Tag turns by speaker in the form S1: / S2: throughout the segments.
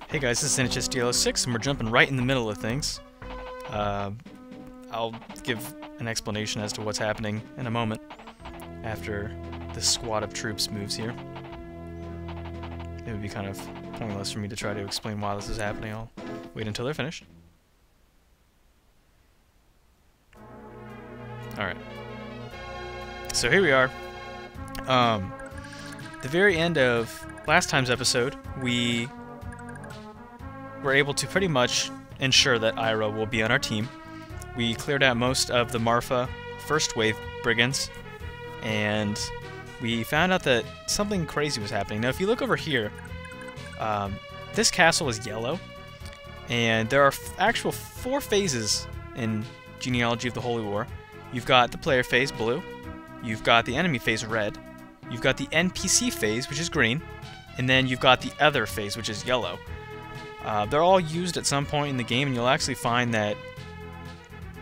S1: Hey guys, this is NHS 6 and we're jumping right in the middle of things. I'll give an explanation as to what's happening in a moment after this squad of troops moves here. It would be kind of pointless for me to try to explain why this is happening. I'll wait until they're finished. Alright. So here we are. The very end of last time's episode, we were able to pretty much ensure that Ira will be on our team. We cleared out most of the Marpha first wave brigands, and we found out that something crazy was happening. Now if you look over here, this castle is yellow, and there are actual 4 phases in Genealogy of the Holy War. You've got the player phase, blue. You've got the enemy phase, red. You've got the NPC phase, which is green. And then you've got the other phase, which is yellow. They're all used at some point in the game, and you'll actually find that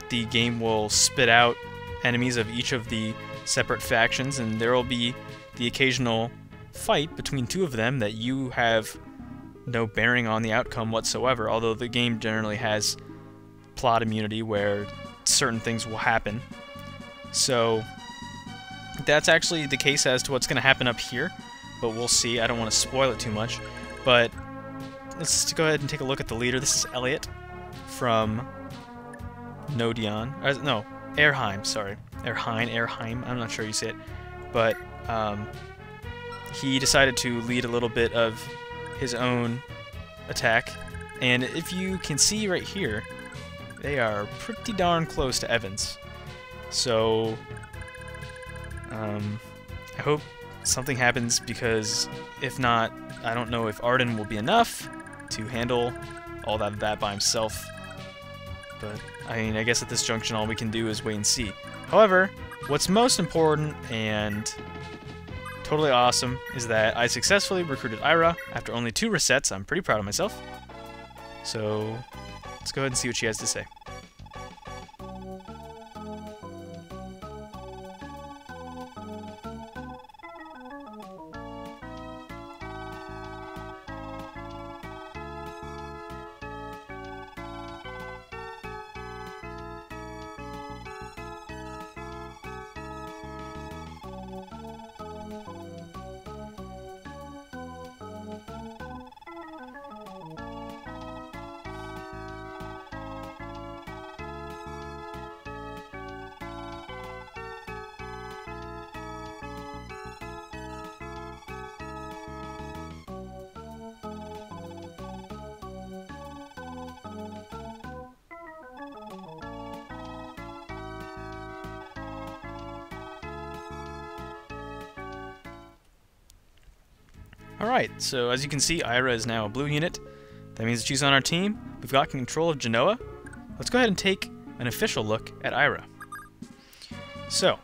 S1: the game will spit out enemies of each of the separate factions, and there will be the occasional fight between 2 of them that you have no bearing on the outcome whatsoever, although the game generally has plot immunity where certain things will happen. So that's actually the case as to what's going to happen up here, but we'll see. I don't want to spoil it too much, but let's go ahead and take a look at the leader. This is Elliot from Nodion. No, Erheim, sorry. Erheim, I'm not sure you say it. But he decided to lead a little bit of his own attack. And if you can see right here, they are pretty darn close to Evans. So I hope something happens, because if not, I don't know if Arden will be enough to handle all that by himself. But I mean, I guess at this junction all we can do is wait and see. However, what's most important and totally awesome is that I successfully recruited Ira after only 2 resets. I'm pretty proud of myself. So let's go ahead and see what she has to say. Alright, so as you can see, Ira is now a blue unit. That means that she's on our team. We've got control of Genoa. Let's go ahead and take an official look at Ira. So,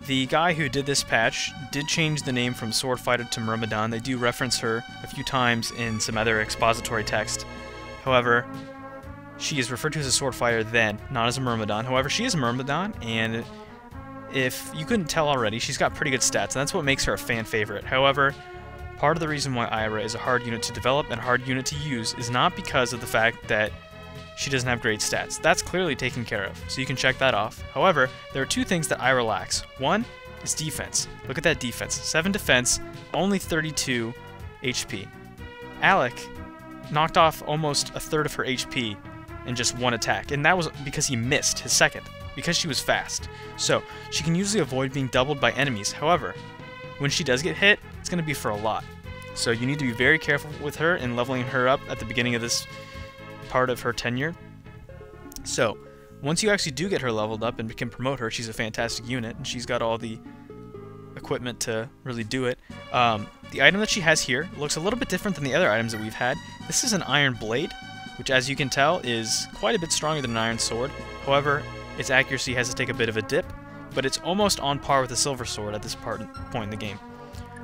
S1: the guy who did this patch did change the name from Sword Fighter to Myrmidon. They do reference her a few times in some other expository text. However, she is referred to as a Sword Fighter then, not as a Myrmidon. However, she is a Myrmidon, and if you couldn't tell already, she's got pretty good stats, and that's what makes her a fan favorite. However, part of the reason why Ira is a hard unit to develop and a hard unit to use is not because of the fact that she doesn't have great stats. That's clearly taken care of, so you can check that off. However, there are 2 things that Ira lacks. One is defense. Look at that defense. 7 defense, only 32 HP. Alec knocked off almost a third of her HP in just 1 attack, and that was because he missed his second, because she was fast. So, she can usually avoid being doubled by enemies. However, when she does get hit, it's going to be for a lot. So you need to be very careful with her and leveling her up at the beginning of this part of her tenure. So, once you actually do get her leveled up and can promote her, she's a fantastic unit, and she's got all the equipment to really do it. The item that she has here looks a little bit different than the other items that we've had. This is an iron blade, which as you can tell is quite a bit stronger than an iron sword. However, its accuracy has to take a bit of a dip, but it's almost on par with a silver sword at this point in the game.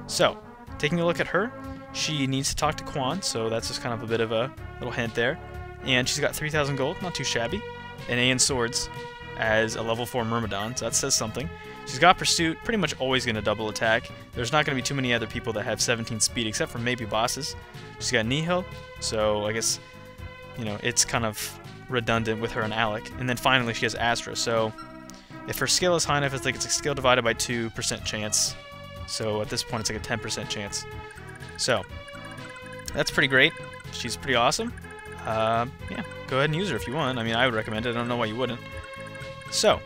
S1: So, taking a look at her, she needs to talk to Quan, so that's just kind of a bit of a little hint there. And she's got 3,000 gold, not too shabby. An A in swords as a level 4 Myrmidon, so that says something. She's got Pursuit, pretty much always going to double attack. There's not going to be too many other people that have 17 speed, except for maybe bosses. She's got Nihil, so I guess, you know, it's kind of redundant with her and Alec. And then finally she has Astra, so if her skill is high enough, it's like it's a skill divided by 2% chance. So at this point it's like a 10% chance. So that's pretty great. She's pretty awesome. Yeah, go ahead and use her if you want. I mean, I would recommend it. I don't know why you wouldn't. So,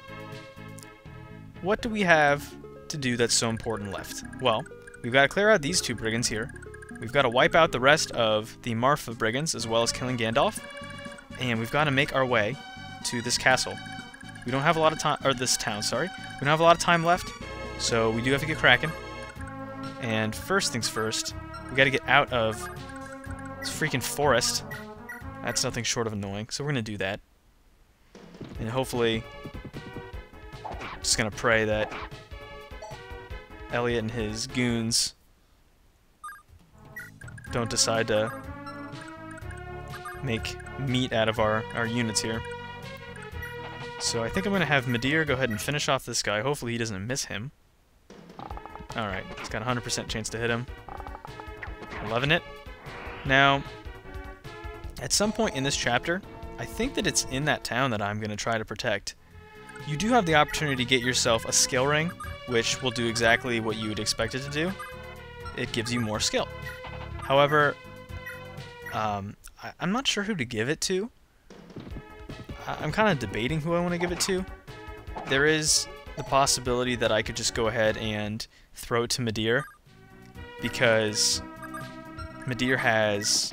S1: what do we have to do that's so important left? Well, we've got to clear out these 2 brigands here. We've got to wipe out the rest of the Marpha brigands, as well as killing Gandalf. And we've got to make our way to this castle. We don't have a lot of time, or this town, sorry. We don't have a lot of time left, so we do have to get cracking. And first things first, we got to get out of this freaking forest. That's nothing short of annoying, so we're going to do that. And hopefully, just going to pray that Elliot and his goons don't decide to make meat out of our units here. So I think I'm going to have Midir go ahead and finish off this guy. Hopefully he doesn't miss him. Alright, he's got a 100% chance to hit him. Loving it. Now, at some point in this chapter, I think that it's in that town that I'm going to try to protect. You do have the opportunity to get yourself a skill ring, which will do exactly what you would expect it to do. It gives you more skill. However, I'm not sure who to give it to. I'm kind of debating who I want to give it to. There is the possibility that I could just go ahead and throw it to Midir, because Midir has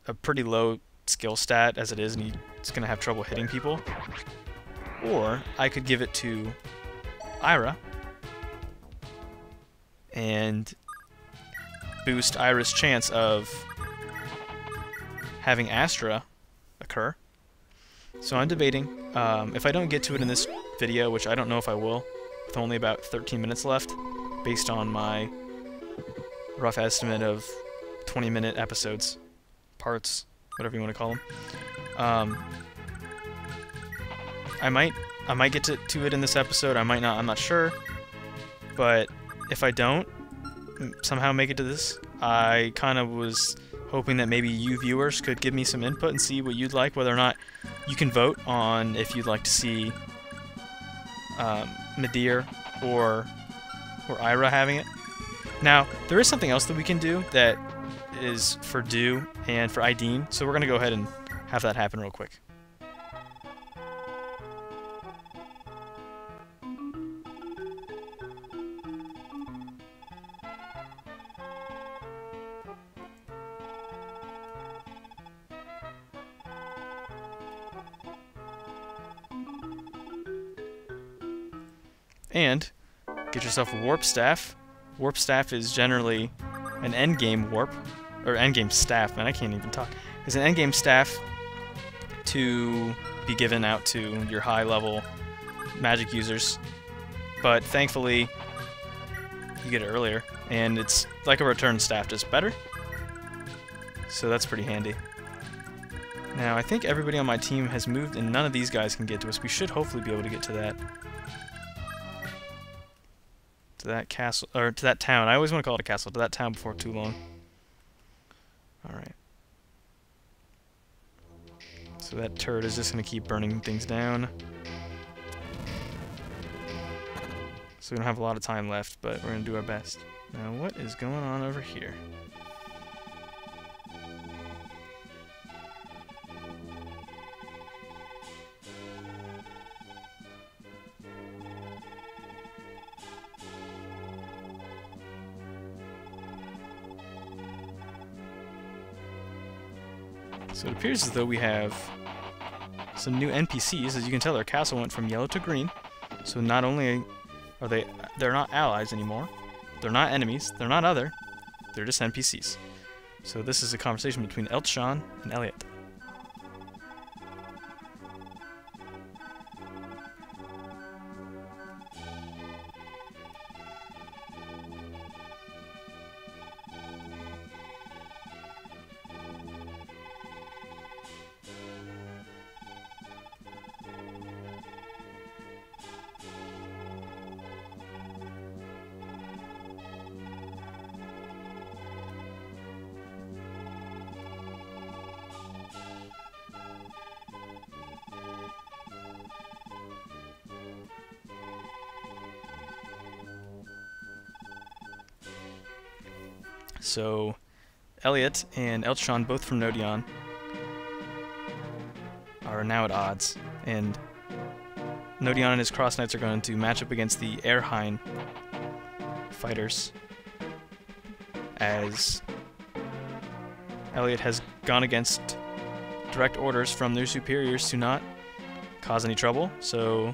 S1: a pretty low skill stat as it is, and he's going to have trouble hitting people. Or I could give it to Ira and boost Ira's chance of having Astra occur. So I'm debating. If I don't get to it in this video, which I don't know if I will, with only about 13 minutes left, based on my rough estimate of 20-minute episodes, parts, whatever you want to call them. I might get to it in this episode. I might not. I'm not sure. But if I don't somehow make it to this, I kind of was hoping that maybe you viewers could give me some input and see what you'd like, whether or not you can vote on if you'd like to see Midir or Ira having it. Now, there is something else that we can do that is for Do and for Ideen, so we're going to go ahead and have that happen real quick. And get yourself a warp staff. Warp staff is generally an endgame warp, or endgame staff, man, I can't even talk. It's an endgame staff to be given out to your high-level magic users, but thankfully you get it earlier, and it's like a return staff, just better. So that's pretty handy. Now, I think everybody on my team has moved, and none of these guys can get to us. We should hopefully be able to get to that. To that castle, or to that town. I always want to call it a castle. To that town before too long. Alright. So that turret is just going to keep burning things down. So we don't have a lot of time left, but we're going to do our best. Now, what is going on over here? So it appears as though we have some new NPCs. As you can tell, our castle went from yellow to green. So not only are they're not allies anymore, they're not enemies, they're not other, they're just NPCs. So this is a conversation between Eltshan and Elliot. So Elliot and Elchon, both from Nodion, are now at odds, and Nodion and his Cross Knights are going to match up against the Erhain fighters, as Elliot has gone against direct orders from their superiors to not cause any trouble, so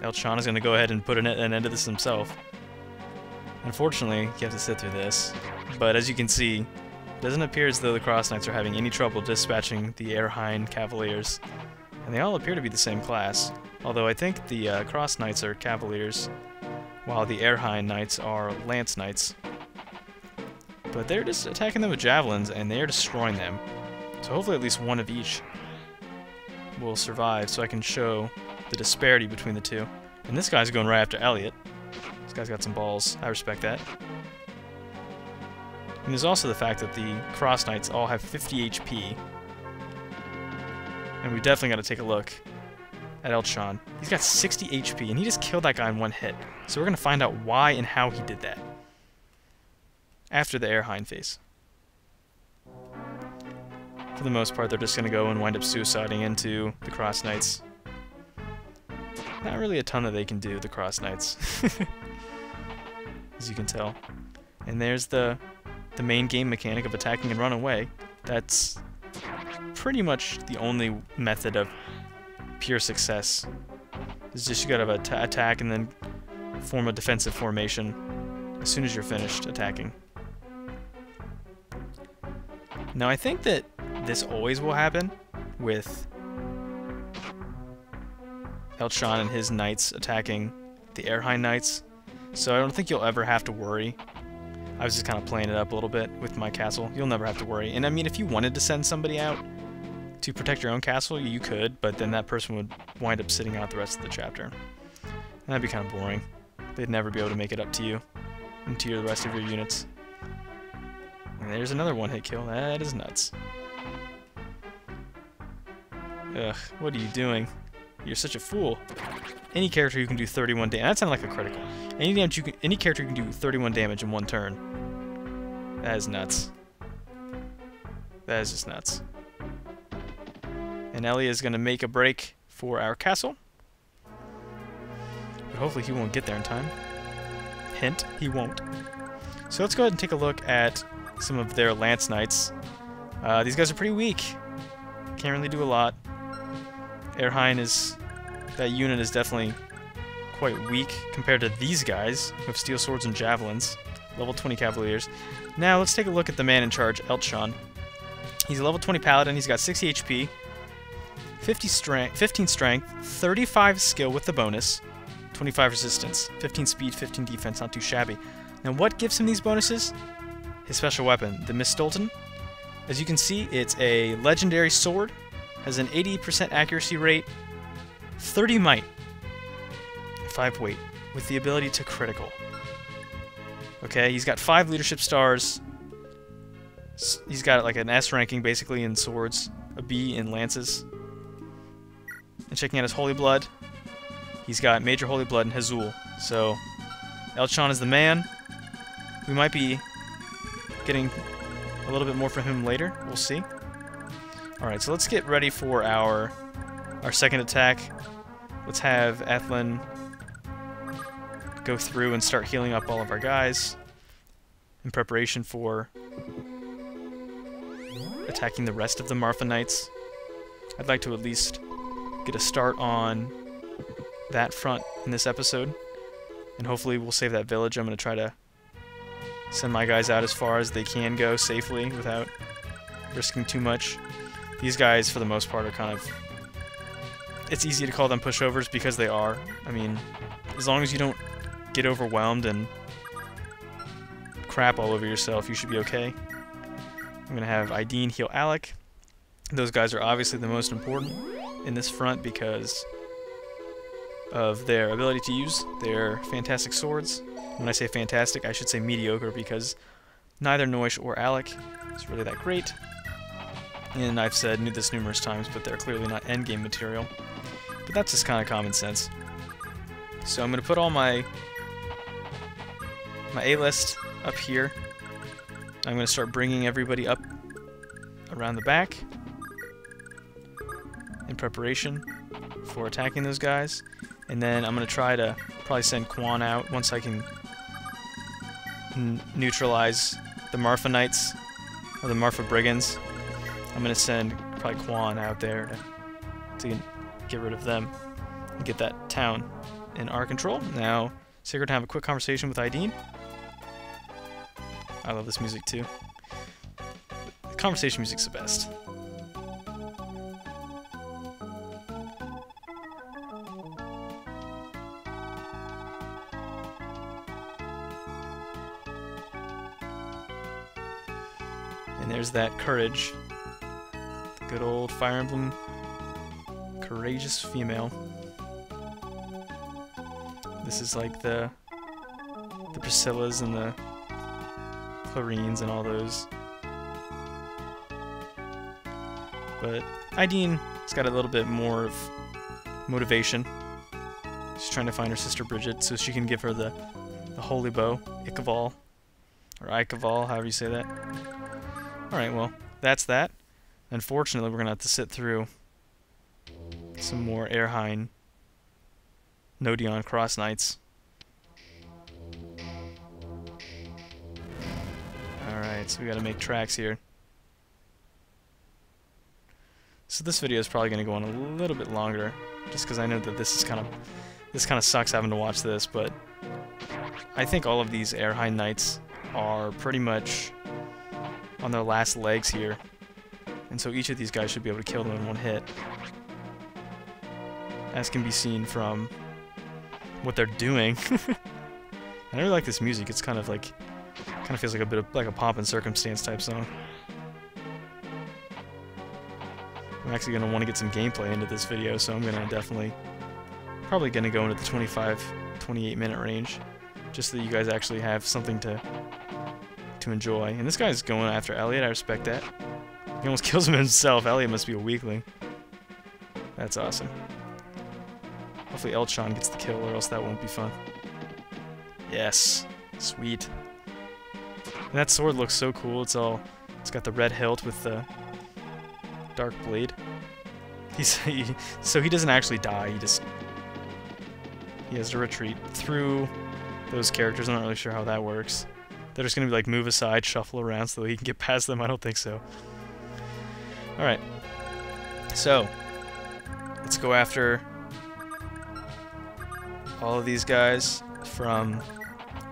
S1: Elchon is going to go ahead and put an end to this himself. Unfortunately, you have to sit through this, but as you can see, it doesn't appear as though the Cross Knights are having any trouble dispatching the Erhain Cavaliers, and they all appear to be the same class, although I think the Cross Knights are Cavaliers, while the Erhain Knights are Lance Knights. But they're just attacking them with javelins, and they're destroying them. So hopefully at least one of each will survive, so I can show the disparity between the two. And this guy's going right after Elliot. This guy's got some balls. I respect that. And there's also the fact that the Cross Knights all have 50 HP. And we definitely got to take a look at Elchon. He's got 60 HP, and he just killed that guy in one hit. So we're going to find out why and how he did that after the Erhain phase. For the most part, they're just going to go and wind up suiciding into the Cross Knights. Not really a ton that they can do, the Cross Knights, as you can tell. And there's the main game mechanic of attacking and run away. That's pretty much the only method of pure success. It's just you gotta attack and then form a defensive formation as soon as you're finished attacking. Now I think that this always will happen with Elchon and his knights attacking the Erhain Knights, so I don't think you'll ever have to worry. I was just kind of playing it up a little bit with my castle. You'll never have to worry. And I mean, if you wanted to send somebody out to protect your own castle, you could, but then that person would wind up sitting out the rest of the chapter. And that'd be kind of boring. They'd never be able to make it up to you and to the rest of your units. And there's another one-hit kill. That is nuts. Ugh, what are you doing? You're such a fool. Any character who can do 31 damage. That sounded like a critical. Any character who can do 31 damage in one turn. That is nuts. That is just nuts. And Ellie is going to make a break for our castle. But hopefully he won't get there in time. Hint, he won't. So let's go ahead and take a look at some of their Lance Knights. These guys are pretty weak. Can't really do a lot. Erhain is... that unit is definitely quite weak compared to these guys who have steel swords and javelins. Level 20 Cavaliers. Now let's take a look at the man in charge, Elchon. He's a level 20 Paladin, he's got 60 HP, 15 strength, 35 skill with the bonus, 25 resistance, 15 speed, 15 defense, not too shabby. Now what gives him these bonuses? His special weapon, the Mistolton. As you can see, it's a legendary sword, has an 80% accuracy rate, 30 might, 5 weight, with the ability to critical. Okay, he's got 5 leadership stars. He's got like an S ranking basically in swords, a B in lances. And checking out his holy blood, he's got major holy blood in Hazul. So Elchon is the man. We might be getting a little bit more from him later. We'll see. Alright, so let's get ready for our second attack. Let's have Ethlin go through and start healing up all of our guys in preparation for attacking the rest of the Marpha Knights. I'd like to at least get a start on that front in this episode, and hopefully we'll save that village. I'm going to try to send my guys out as far as they can go safely without risking too much. These guys, for the most part, are kind of... it's easy to call them pushovers because they are. I mean, as long as you don't get overwhelmed and crap all over yourself, you should be okay. I'm going to have Ideen heal Alec. Those guys are obviously the most important in this front because of their ability to use their fantastic swords. When I say fantastic, I should say mediocre because neither Noish or Alec is really that great. And I've said this numerous times, but they're clearly not endgame material. But that's just kind of common sense. So I'm going to put all my my A list up here. I'm going to start bringing everybody up around the back in preparation for attacking those guys. And then I'm going to try to probably send Quan out once I can neutralize the Marpha Knights, or the Marpha Brigands. I'm going to send probably Quan out there to get rid of them and get that town in our control. Now, Sigurd to have a quick conversation with Ideen. I love this music too. The conversation music's the best. And there's that courage. The good old Fire Emblem courageous female. This is like the Priscillas and the Clarines and all those. But Ideen's got a little bit more of motivation. She's trying to find her sister Bridget so she can give her the holy bow, Ikaval, or Ikaval, however you say that. Alright, well, that's that. Unfortunately, we're going to have to sit through some more Erheim Nodion Cross Knights. Alright, so we gotta make tracks here. So this video is probably gonna go on a little bit longer, just because I know that this kind of sucks having to watch this, but I think all of these Erheim Knights are pretty much on their last legs here. And so each of these guys should be able to kill them in one hit. As can be seen from what they're doing. I really like this music. It's kind of feels like a bit of like a pomp and circumstance type song. I'm actually gonna want to get some gameplay into this video, so I'm gonna probably gonna go into the 25-28 minute range, just so that you guys actually have something to enjoy. And this guy's going after Elliot. I respect that. He almost kills him himself. Elliot must be a weakling. That's awesome. Hopefully Elchon gets the kill, or else that won't be fun. Yes. Sweet. And that sword looks so cool. It's got the red hilt with the dark blade. So he doesn't actually die. He has to retreat through those characters. I'm not really sure how that works. They're just gonna be like move aside, shuffle around so that he can get past them. I don't think so. Alright. So let's go after all of these guys from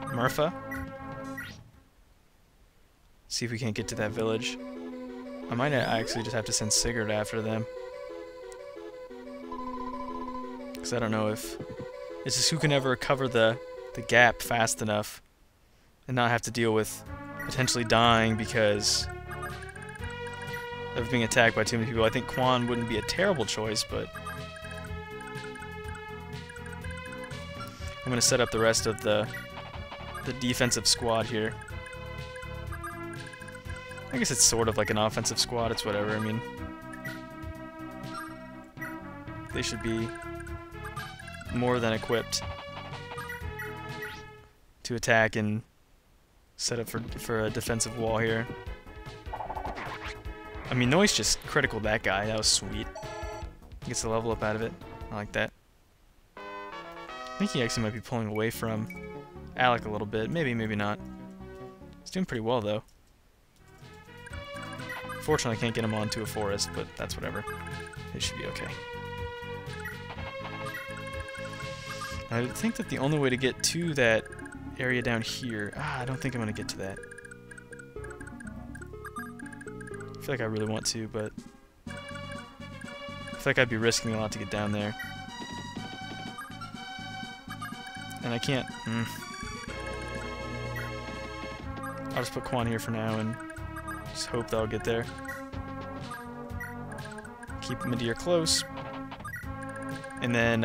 S1: Marpha. See if we can't get to that village. I might actually just have to send Sigurd after them. Because I don't know if it's just who can ever cover the gap fast enough and not have to deal with potentially dying because of being attacked by too many people. I think Quan wouldn't be a terrible choice, but I'm going to set up the rest of the defensive squad here. I guess it's sort of like an offensive squad, it's whatever, I mean. They should be more than equipped to attack and set up for a defensive wall here. I mean, Noise just critical that guy, that was sweet. He gets a level up out of it, I like that. I think he actually might be pulling away from Alec a little bit. Maybe, maybe not. He's doing pretty well, though. Fortunately, I can't get him onto a forest, but that's whatever. It should be okay. I think that the only way to get to that area down here... I don't think I'm going to get to that. I feel like I really want to, but... I feel like I'd be risking a lot to get down there. And I can't... I'll just put Quan here for now and just hope that I'll get there. Keep them into your close. And then,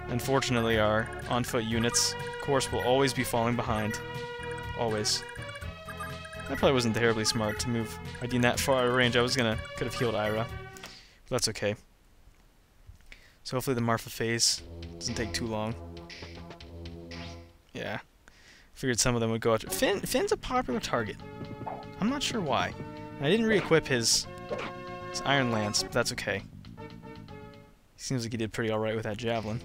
S1: unfortunately, our on-foot units, of course, will always be falling behind. Always. That probably wasn't terribly smart to move Ideen that far out of range. Could have healed Ira. But that's okay. So hopefully the Marpha phase doesn't take too long. Yeah. Figured some of them would go after... Finn's a popular target. I'm not sure why. And I didn't re-equip his Iron Lance, but that's okay. Seems like he did pretty alright with that Javelin.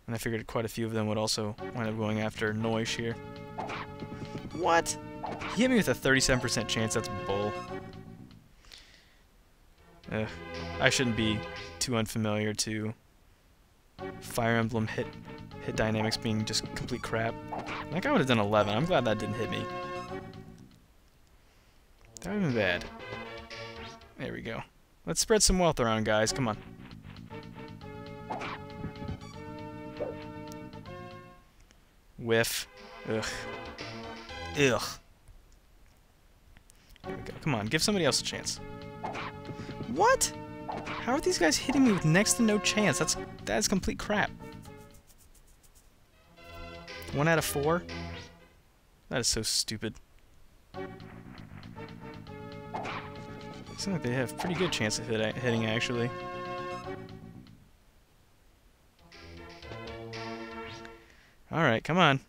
S1: And I figured quite a few of them would also wind up going after Noish here. What? He hit me with a 37% chance, that's bull. I shouldn't be too unfamiliar to Fire Emblem hit dynamics being just complete crap. That guy would have done 11. I'm glad that didn't hit me. That would have been bad. There we go. Let's spread some wealth around, guys. Come on. Whiff. Ugh. Ugh. There we go. Come on, give somebody else a chance. What? How are these guys hitting me with next to no chance? That's complete crap. 1 out of 4? That is so stupid. Seems like they have pretty good chance of hitting, actually. Alright, come on.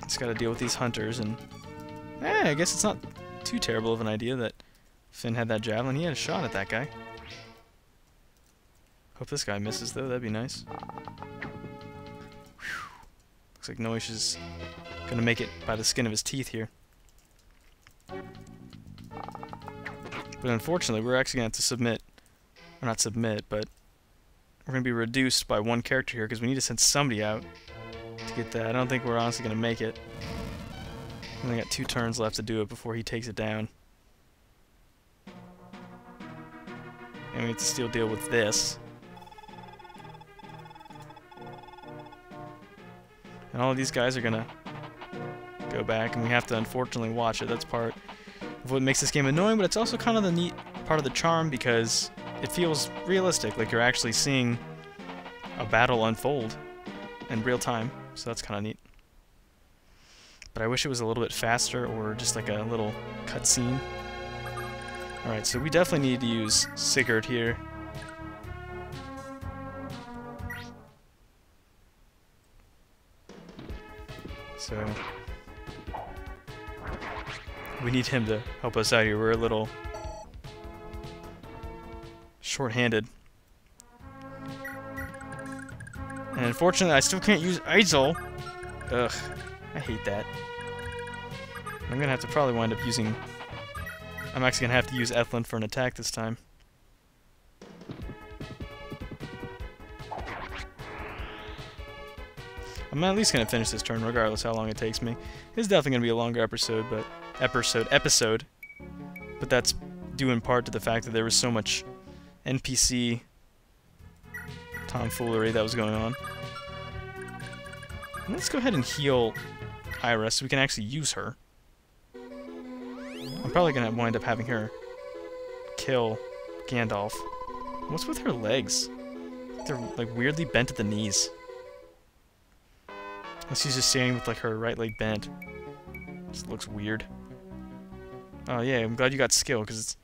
S1: Just gotta deal with these hunters, and... I guess it's not too terrible of an idea that Finn had that javelin. He had a shot at that guy. Hope this guy misses, though. That'd be nice. Whew. Looks like Noish is gonna make it by the skin of his teeth here. But unfortunately, we're actually gonna have to submit... Or not submit, but... We're gonna be reduced by 1 character here, because we need to send somebody out to get that. I don't think we're honestly gonna make it. We only got 2 turns left to do it before he takes it down. And we have to still deal with this. And all of these guys are gonna go back, and we have to unfortunately watch it. That's part of what makes this game annoying, but it's also kind of the neat part of the charm, because it feels realistic, like you're actually seeing a battle unfold in real time, so that's kind of neat. But I wish it was a little bit faster, or just like a little cutscene. Alright, so we definitely need to use Sigurd here. So we need him to help us out here. We're a little short-handed. And unfortunately, I still can't use Aizel. Ugh, I hate that. I'm gonna have to probably wind up using... I'm actually gonna have to use Ethlin for an attack this time. I'm at least gonna finish this turn regardless how long it takes me. It's definitely gonna be a longer episode, but... Episode. But that's due in part to the fact that there was so much NPC tomfoolery that was going on. Let's go ahead and heal Ira so we can actually use her. I'm probably gonna wind up having her kill Gandalf. What's with her legs? They're like weirdly bent at the knees. Unless she's just standing with like her right leg bent. Just looks weird. Oh yeah, I'm glad you got skill, because it's...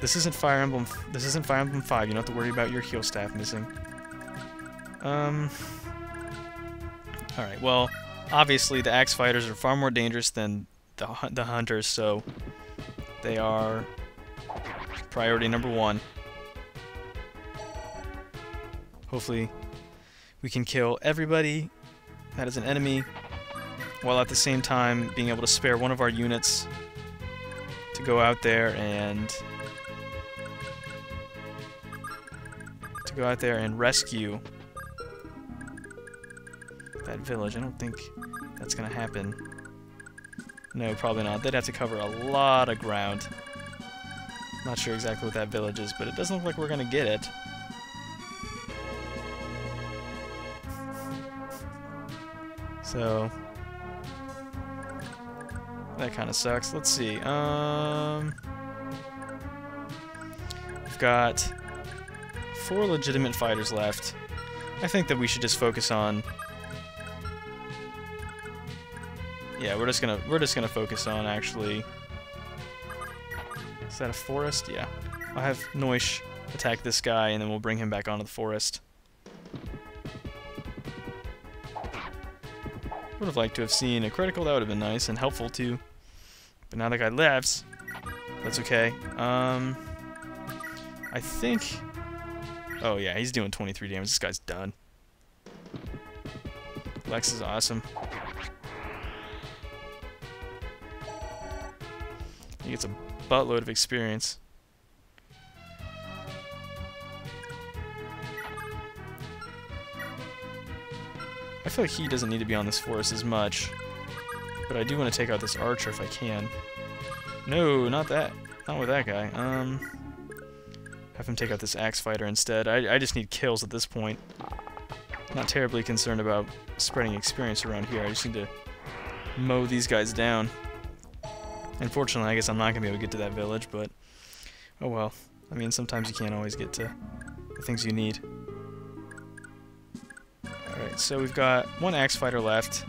S1: This isn't Fire Emblem 5. You don't have to worry about your heal staff missing. Alright, well, obviously the axe fighters are far more dangerous than the hunters, so they are priority number 1. Hopefully we can kill everybody that is an enemy, while at the same time being able to spare one of our units to go out there and rescue that village. I don't think that's gonna happen. No, probably not. They'd have to cover a lot of ground. Not sure exactly what that village is, but it doesn't look like we're gonna get it. So that kind of sucks. Let's see. We've got 4 legitimate fighters left. I think that we should just focus on... Yeah, we're just gonna focus on actually... Is that a forest? Yeah. I'll have Noish attack this guy, and then we'll bring him back onto the forest. Would have liked to have seen a critical. That would have been nice and helpful too. But now that guy lives. That's okay. I think... Oh yeah, he's doing 23 damage. This guy's done. Lex is awesome. He gets a buttload of experience. I feel like he doesn't need to be on this forest as much. But I do want to take out this archer if I can. No, not that. Not with that guy. Have him take out this axe fighter instead. I just need kills at this point. Not terribly concerned about spreading experience around here. I just need to mow these guys down. Unfortunately, I guess I'm not going to be able to get to that village, but oh well. I mean, sometimes you can't always get to the things you need. Alright, so we've got one axe fighter left.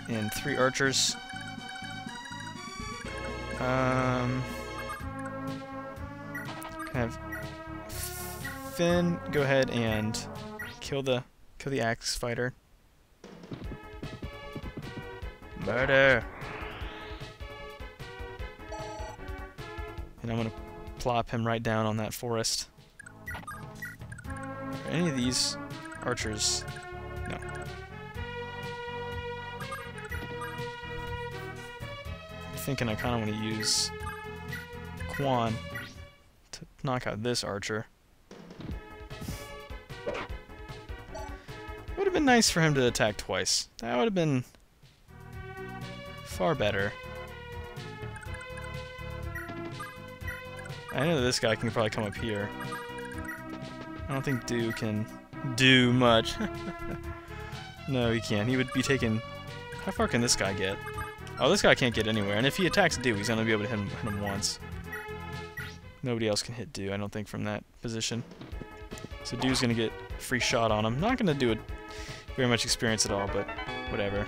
S1: And 3 archers. Have Finn go ahead and kill the axe fighter. Murder. And I'm gonna plop him right down on that forest. Are any of these archers? No. I'm thinking I kind of want to use Quan to knock out this archer. Would have been nice for him to attack twice. That would have been far better. I know that this guy can probably come up here. I don't think Do can do much. No, he can't. He would be taking... How far can this guy get? Oh, this guy can't get anywhere. And if he attacks Do, he's going to be able to hit him once. Nobody else can hit Do, I don't think, from that position. So Do's going to get a free shot on him. Not going to do it very much experience at all, but whatever.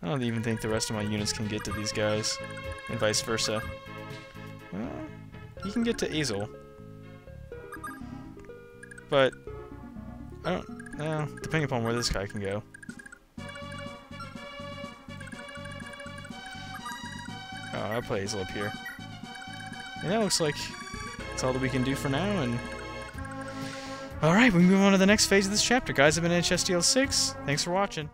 S1: I don't even think the rest of my units can get to these guys, and vice versa. Well, he can get to Azel. But, I don't know, depending upon where this guy can go. Oh, I'll play Azel up here. And that looks like that's all that we can do for now, and... Alright, we move on to the next phase of this chapter. Guys, I've been HSDL6. Thanks for watching.